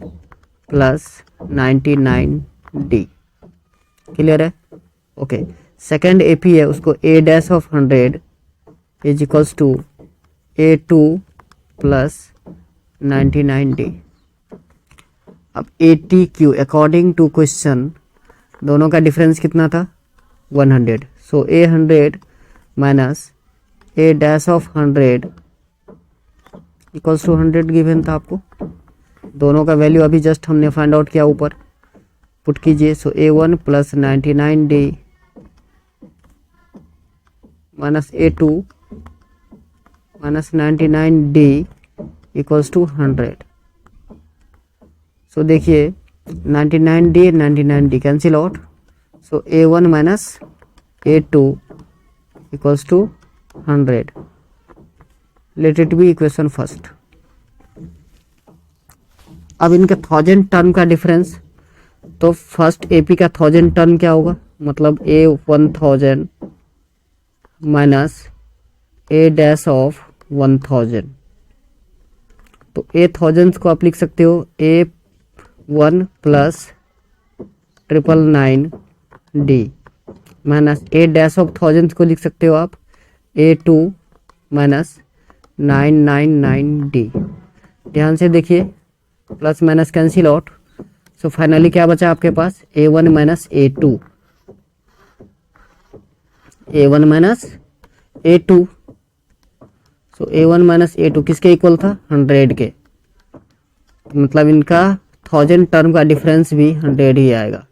plus 99D। Clear है? ओके, सेकेंड AP है, उसको A dash of 100 is equals to A2 plus 99D। अब ATQ अकॉर्डिंग टू क्वेश्चन दोनों का डिफरेंस कितना था? 100। सो A100 minus A dash of 100 equals to 100 given था आपको। दोनों का वैल्यू अभी जस्ट हमने फाइंड आउट किया, ऊपर पुट कीजिए। So A1 plus 99D minus A2 minus 99D equals to 100। So देखिए 99D cancel out. So A1 minus A2 equals to 100। Let it be equation first. अब इनके 1000 टर्म का difference, तो first AP का 1000 term क्या होगा? मतलब A1000 minus A dash of 1000। तो A1000 को आप लिख सकते हो A1 plus 999D minus A dash of 1000 को लिख सकते हो आप A2 माइनस 999D। ध्यान से देखिए, plus minus cancel out. So finally क्या बचा आपके पास? A1 minus A2, A1 minus A2। सो A1 माइनस A2 किसके इक्वल था? 100 के। मतलब इनका 1000 टर्म का डिफरेंस भी 100 ही आएगा।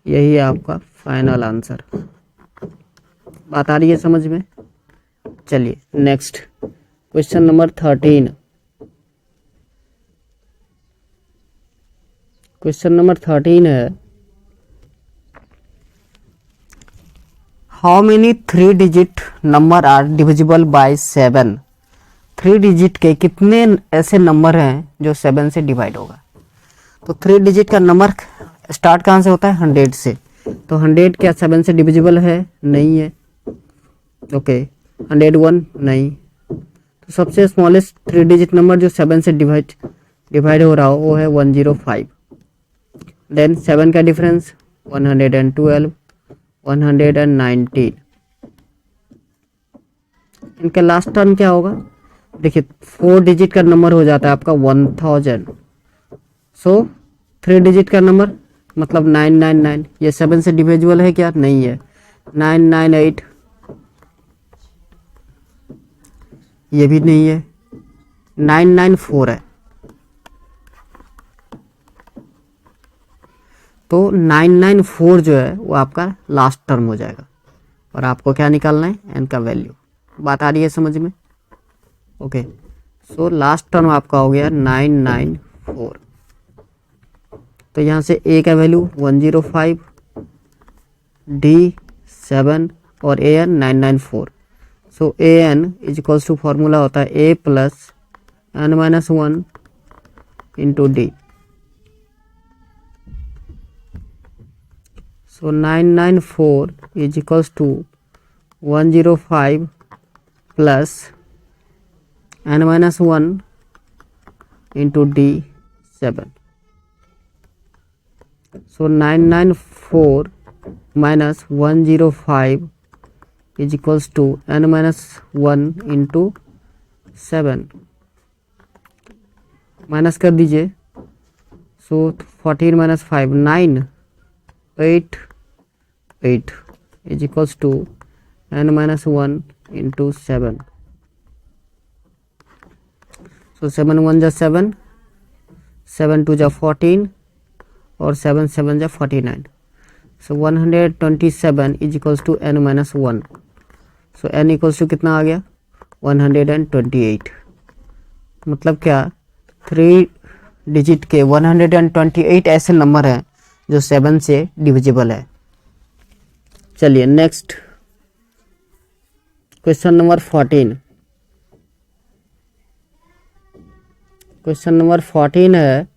यही है आपका फाइनल आंसर। बात आ रही है समझ में? चलिए next question number 13। Question number 13 है, how many 3 digit number are divisible by 7? 3 digit के कितने ऐसे नंबर हैं जो 7 से डिवाइड होगा? तो 3 डिजिट का नंबर स्टार्ट कहाँ से होता है? 100 से। तो 100 क्या 7 से डिविजिबल है? नहीं है। ओके 101 नहीं। तो सबसे स्मॉलेस्ट 3 डिजिट नंबर जो 7 से डिवाइड हो रहा हो वो है 105। देन 7 का डिफरेंस 112, 119। इनका लास्ट टर्म क्या होगा? देखिए 4 डिजिट का नंबर हो जाता है आपका 1000। सो 3 डिजिट का नंबर मतलब 999। ये 7 से डिविजिबल है क्या? नहीं है। 998 ये भी नहीं है। 994 है। तो 994 जो है वो आपका लास्ट टर्म हो जाएगा और आपको क्या निकालना है? एन का वैल्यू। बात आ रही है समझ में? ओके, सो लास्ट टर्म आपका हो गया 994। तो यहाँ से ए का वैल्यू 105, डी 7 और A N 994। So A N is equals to formula होता है A plus N minus 1 into D. So 994 is equals to 105 plus N minus 1 into D 7। So 994 minus 105 is equals to n minus 1 into 7। Minus कर दीजिए। सो 14 minus 5 9 8 8 is equals to n minus 1 into 7। सो 7 1 जा 7, 7 2 जा 14 और 7 7 जा 49। So 127 is equals to n minus 1. So n equals to कितना आ गया 128. मतलब क्या 3 डिजिट के 128 ऐसे नंबर हैं जो 7 से डिविजिबल है. चलिए next question number 14. Question number 14 है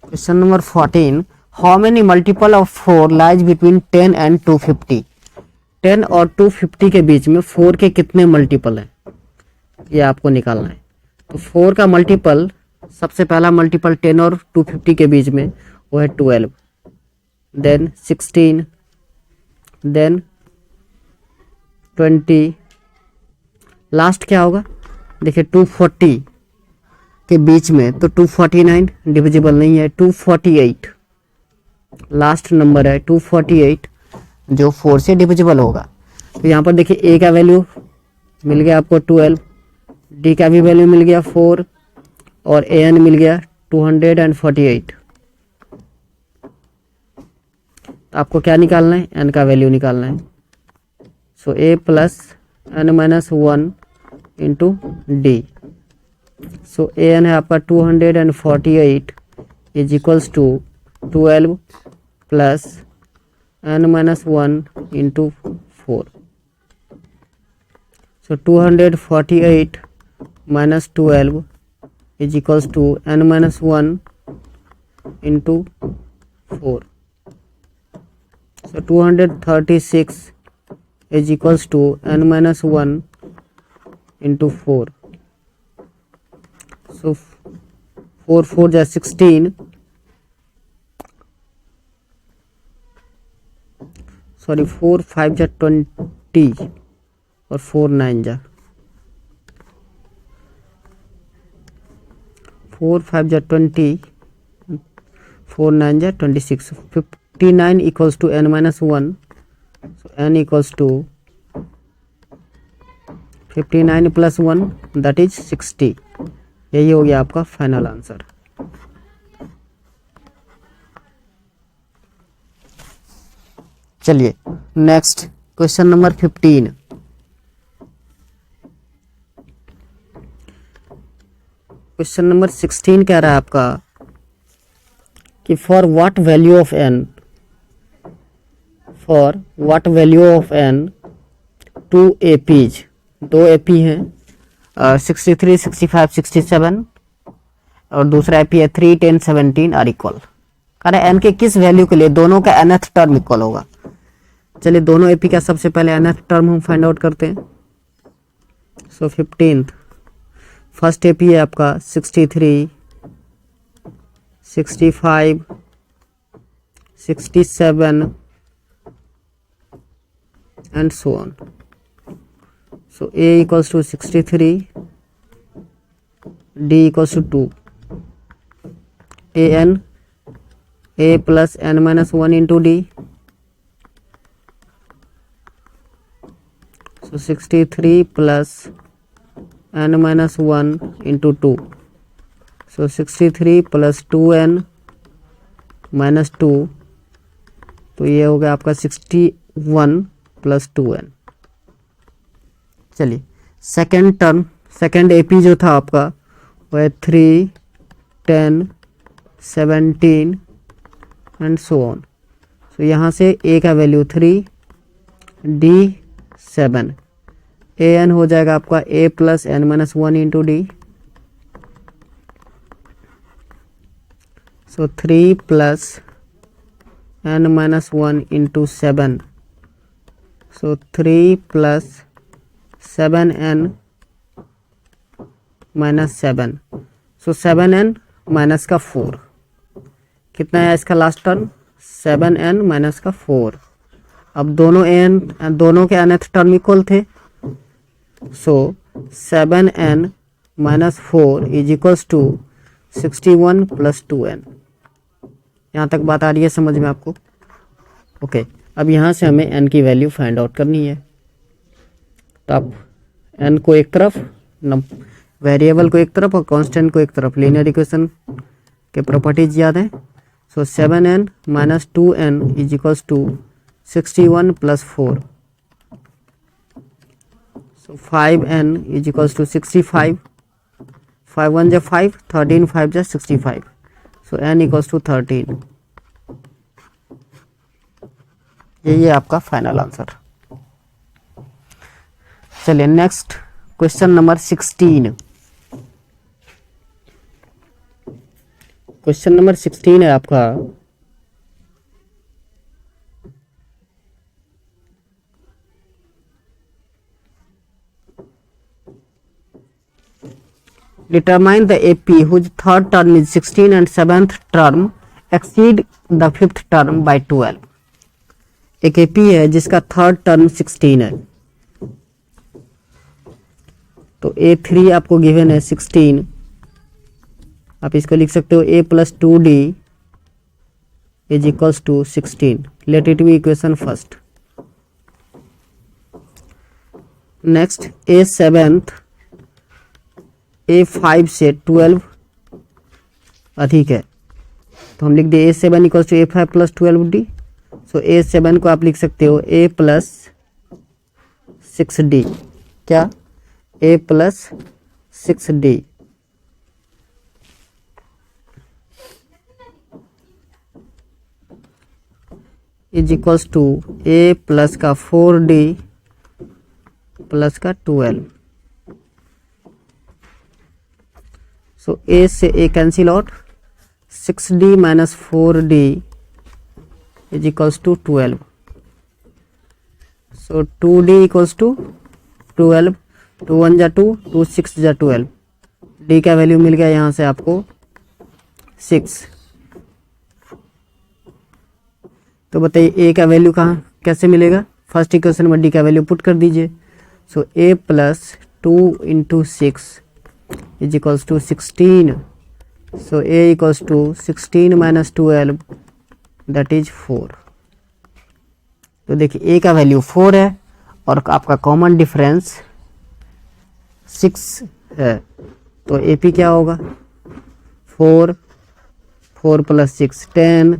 question number 14. How many multiple of 4 lies between 10 and 250. 10 और 250 के बीच में 4 के कितने मल्टीपल हैं ये आपको निकालना है. तो 4 का मल्टीपल, सबसे पहला मल्टीपल 10 और 250 के बीच में वो है 12, देन 16, देन 20, लास्ट क्या होगा देखिए 240 के बीच में, तो 249 डिविजिबल नहीं है. 248 लास्ट नंबर है 248 जो 4 से डिविजिबल होगा. तो यहाँ पर देखिए ए का वैल्यू मिल गया आपको 12, डी का भी वैल्यू मिल गया 4 और ए एन मिल गया 248. आपको क्या निकालना है एन का वैल्यू निकालना है. So A plus N minus 1 into D. So A N है आपका 248 is equals to 12 plus N minus 1 into 4. So 248 minus 12 is equals to n minus 1 into 4. So 236 is equals to n minus 1 into 4. So 4 4 जा 16, sorry 4 5 जा 20 और 4 9 जा 4 5 जा 20, 4 9 जा 26. 59 equals to n minus 1. So n equals to 59 plus 1 that is 60. यही हो गया आपका फाइनल आंसर. चलिए next question number 15. Question number 16 कह रहा है आपका कि for what value of n, for what value of n 2 APs, 2 AP हैं 63 65 67 और दूसरा AP है 3 10 17 आर इक्वल. कह रहे n के किस वैल्यू के लिए दोनों का nth टर्म इक्वल होगा. चलिए दोनों AP का सबसे पहले nth टर्म हम फाइंड आउट करते हैं. सो 15th फर्स्ट AP है आपका 63 65 67 and so on. So A equals to 63, D equals to 2, AN A plus n minus 1 into D. So 63 plus n minus 1 into 2. So 63 plus 2n minus 2, तो ये हो गया आपका 61 plus 2n. चलिए second term, second AP जो था आपका वो है 3 10 17 एंड सो ऑन. तो यहाँ से A का वैल्यू 3, D 7, AN हो जाएगा आपका A plus n minus 1 into D. So 3 plus n minus 1 into 7. So 3 plus 7n minus 7. So 7n minus का 4 कितना है इसका लास्ट टर्म 7n माइनस का 4. अब दोनों के nth टर्म इक्वल थे. So 7n minus 4 is equals to 61 plus 2n. यहाँ तक बात आ रही है समझ में आपको. ओके अब यहाँ से हमें n की वैल्यू फाइंड आउट करनी है. तो आप n को एक तरफ, वेरिएबल को एक तरफ और कांस्टेंट को एक तरफ, लीनियर इक्वेशन के प्रॉपर्टीज याद है। So 7n minus 2n is equals to 61 plus 4। So 5n is equals to 65, 5 1 जा 5, 13 5 जा 65। So n equals to 13। यही है आपका फाइनल आंसर। चलिए next question number 16। Question number 16 है आपका, determine the AP whose third term is 16 and seventh term exceed the fifth term by 12। एक AP है जिसका थर्ड टर्म 16 है, तो A3 आपको गिवन है 16, आप इसको लिख सकते हो A plus 2D is equals to 16। Let it be equation first. Next A7 A5 से 12 अधिक है, तो हम लिख दिए A7 equals to A5 plus 12D। So A7 को आप लिख सकते हो A प्लस 6D, क्या A plus 6D is equals to A plus का 4D प्लस का 12। सो A से A cancel out, 6D minus 4D is equals to 12। So 2D equals to 12, 2 1 जा 2, 2 6 जा 12। D का वैल्यू मिल गया यहाँ से आपको 6। तो बताइए A का वैल्यू कहाँ कैसे मिलेगा? फर्स्ट इक्वेशन में D का वैल्यू पुट कर दीजिए। So A plus 2 into 6 is equals to 16। So A equals to 16 minus 12 that is 4। तो देखिए A का वैल्यू 4 है और आपका कॉमन डिफरेंस 6 है, तो AP क्या होगा? 4, 4 प्लस 6 10,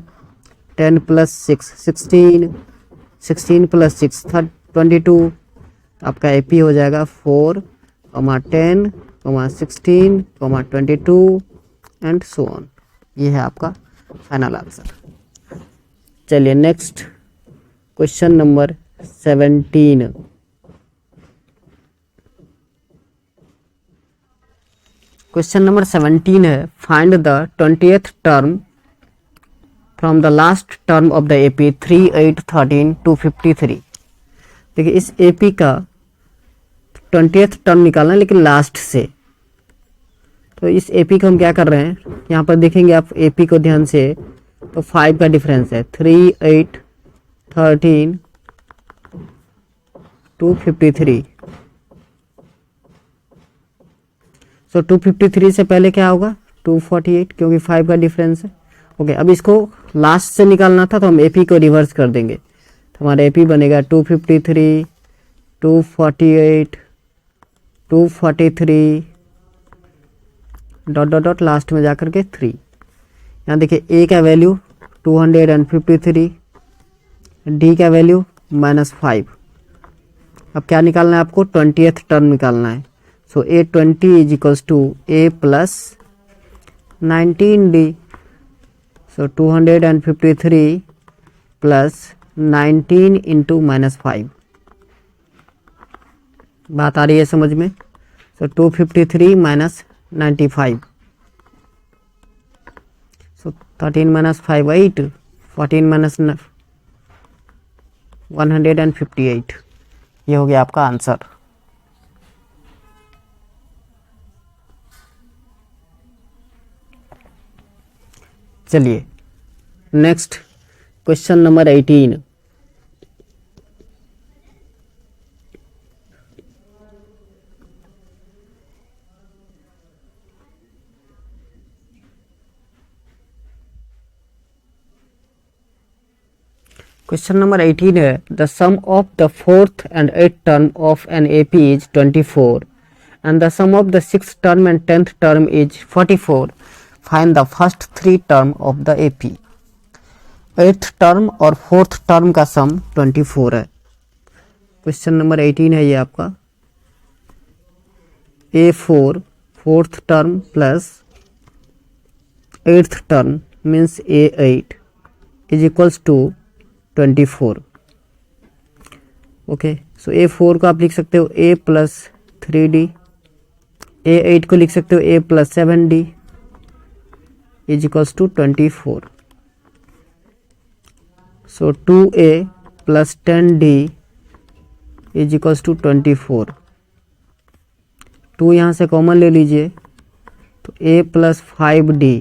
10 प्लस 6 16, 16 प्लस 6 22। आपका AP हो जाएगा 4, 10, 16, 22 एंड सो ऑन। ये है आपका फाइनल आंसर। चलिए next question number 17। Question number 17 है, find the 20th term from the last term of the AP 3 8 13 253। देखिए इस AP का 20th टर्म निकालना है लेकिन लास्ट से। तो इस AP को हम क्या कर रहे हैं, यहाँ पर देखेंगे आप AP को ध्यान से, तो 5 का डिफरेंस है, 3 8 13 253। सो 253 से पहले क्या होगा? 248, क्योंकि 5 का डिफरेंस है। ओके, अब इसको लास्ट से निकालना था तो हम AP को रिवर्स कर देंगे, तो हमारा AP बनेगा 253 248 243 डॉट डॉट डॉट लास्ट में जाकर के 3। यहाँ देखिए A का वैल्यू 253, D का वैल्यू -5। अब क्या निकालना है आपको? 20th टर्म निकालना है। So A20 is equals to A plus 19D। So 253 plus 19 into -5। बात आ रही है समझ में? So 253 minus 95। So 13 minus 5 8, 14 minus 158। ये हो गया आपका आंसर। चलिए next question number 18। Question number 18 है the sum of the fourth and eight term of an AP is 24 and the sum of the sixth term and 10th term is 44. Find the first three term of the AP. 8th term और 4th term का सम 24 है। Question number 18 है ये आपका A4 4th term plus 8th term means A8 is equals to 24. Okay, so A4 को आप लिख सकते हो A plus 3D, A8 को लिख सकते हो A plus 7D is equals to 24. So 2A plus 10D is equals to 24. 2 यहाँ से कॉमन ले लीजिए तो A plus 5D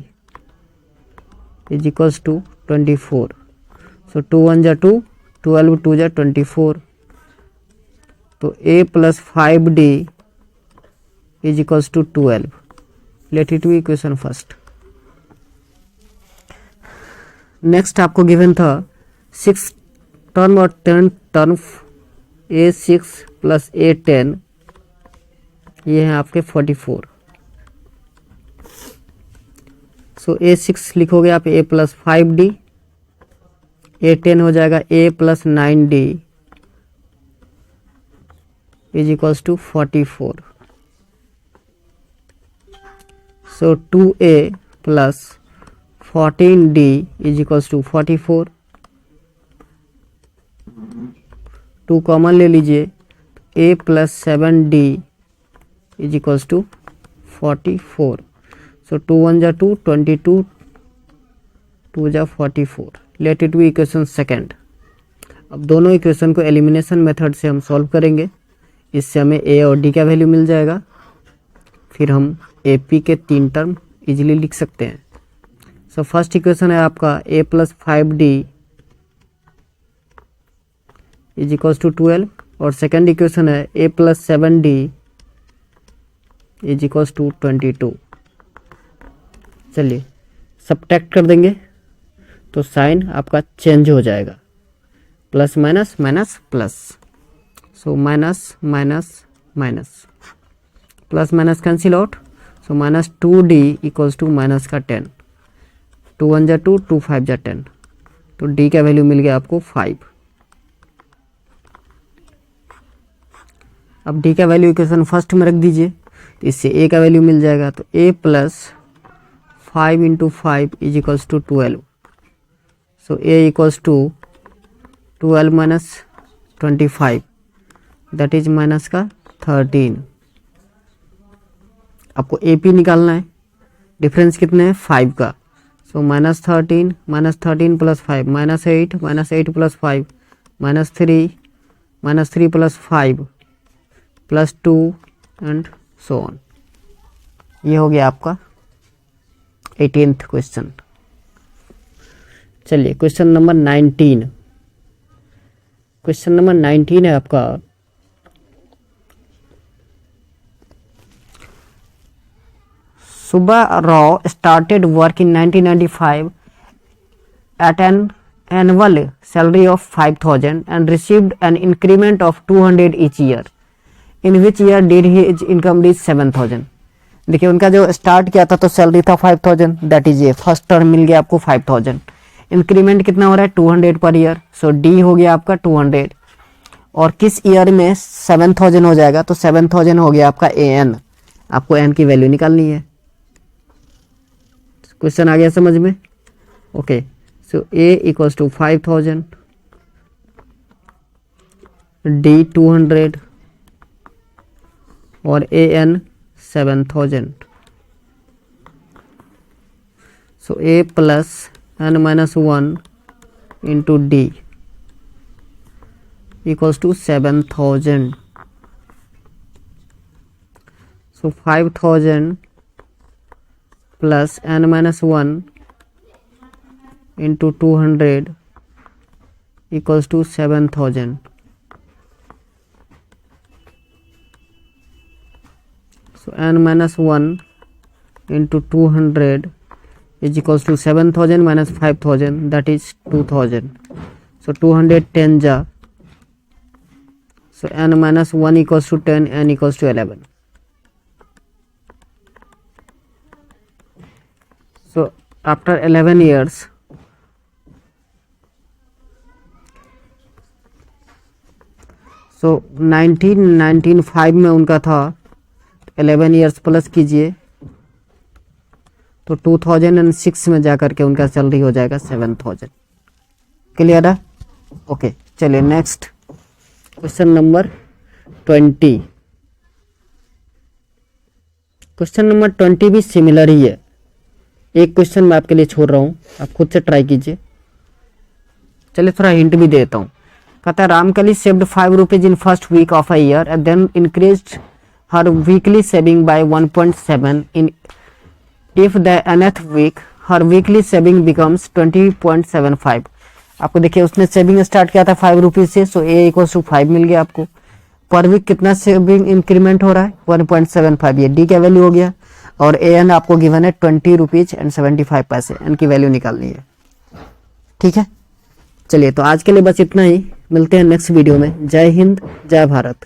is equals to 24. So 2 1 जा 2, 12 2 जा 24. तो A plus 5D is equals to 12. Let it be equation first. Next आपको given था 6 टर्म और 10 टर्म A6 प्लस A10, ये है आपके 44. सो A6 लिखोगे आप A प्लस 5D, A10 हो जाएगा A plus 9D is equals to 44. So 2A plus 14D is equals to 44. 2 common ले लीजिए, A plus 7D is equals to 44. So 2 1 जा 2, 22, 2 जा 44. Let it be equation second. अब दोनों इक्वेशन को elimination method से हम सॉल्व करेंगे, इससे हमें A और D का वैल्यू मिल जाएगा. फिर हम AP के 3 टर्म इजीली लिख सकते हैं. सो फर्स्ट इक्वेशन है आपका A plus 5D is equals to 12 और सेकेंड इक्वेशन है A plus 7D is equals to 22. चलिए सब्ट्रैक्ट कर देंगे तो साइन आपका चेंज हो जाएगा, plus minus minus plus. So minus minus minus, plus minus cancel out. So minus 2D equals to minus का 10. 2 1 जा 2, 2 5 जा 10. तो D का वैल्यू मिल गया आपको 5. अब D का वैल्यू इक्वेशन फर्स्ट में रख दीजिए, इससे A का वैल्यू मिल जाएगा. तो A plus 5 into 5 is equals to 12. So A equals to 12 minus 25 that is minus का 13. आपको AP निकालना है, डिफरेंस कितने हैं 5 का. So minus 13 plus 5 minus 8 plus 5 minus 3 plus 5 plus 2 and so on. ये हो गया आपका 18th क्वेश्चन. चलिए क्वेश्चन नंबर 19. क्वेश्चन नंबर 19 है आपका Subba Rao started work in 1995 at an annual salary of 5,000 and received an increment of 200 each year. In which year did his income reach 7,000? देखिए उनका जो स्टार्ट किया था तो salary था 5,000, दैट इज ये फर्स्ट टर्म मिल गया आपको 5,000. इंक्रीमेंट कितना हो रहा है 200 पर ईयर. सो डी हो गया आपका 200 और किस ईयर में 7,000 हो जाएगा तो 7,000 हो गया आपका AN. आपको एन की वैल्यू निकालनी है. क्वेश्चन आ गया समझ में? Okay, so A equals to 5,000, D 200 और AN 7,000. So A plus n minus 1 into D equals to 7,000. So 5,000 plus n minus 1 into 200 equals to 7,000. So n minus 1 into 200 is equals to 7,000 minus 5,000, that is 2,000. सो 210 जा, so n minus 1 equals to 10, n equals to 11. So after 11 years, so 1995 में उनका था, 11 years plus कीजिए तो 2006 में जाकर के उनका सैलरी हो जाएगा 7000. क्लियर है? ओके, चलिए next question number 20. Question number 20 भी सिमिलर ही है. एक क्वेश्चन मैं आपके लिए छोड़ रहा हूँ, आप खुद से ट्राई कीजिए. चलिए थोड़ा हिंट भी देता हूँ. कहता है Ramkali saved 5 rupees in first week of a year and then increased her weekly saving by 1.7 in if the nth week her weekly saving becomes 20.75. आपको देखिए उसने सेविंग स्टार्ट किया था 5 रुपीज से, सो ए इक्वल टू 5 मिल गया आपको. पर वीक कितना सेविंग इंक्रीमेंट हो रहा है? 1.75. ये डी का वैल्यू हो गया और ए एन आपको गिवन है 20 रुपीज एंड 75 पैसे. एन की वैल्यू निकालनी है. ठीक है, चलिए तो आज के लिए बस इतना ही. मिलते हैं नेक्स्ट वीडियो में. जय हिंद, जय भारत.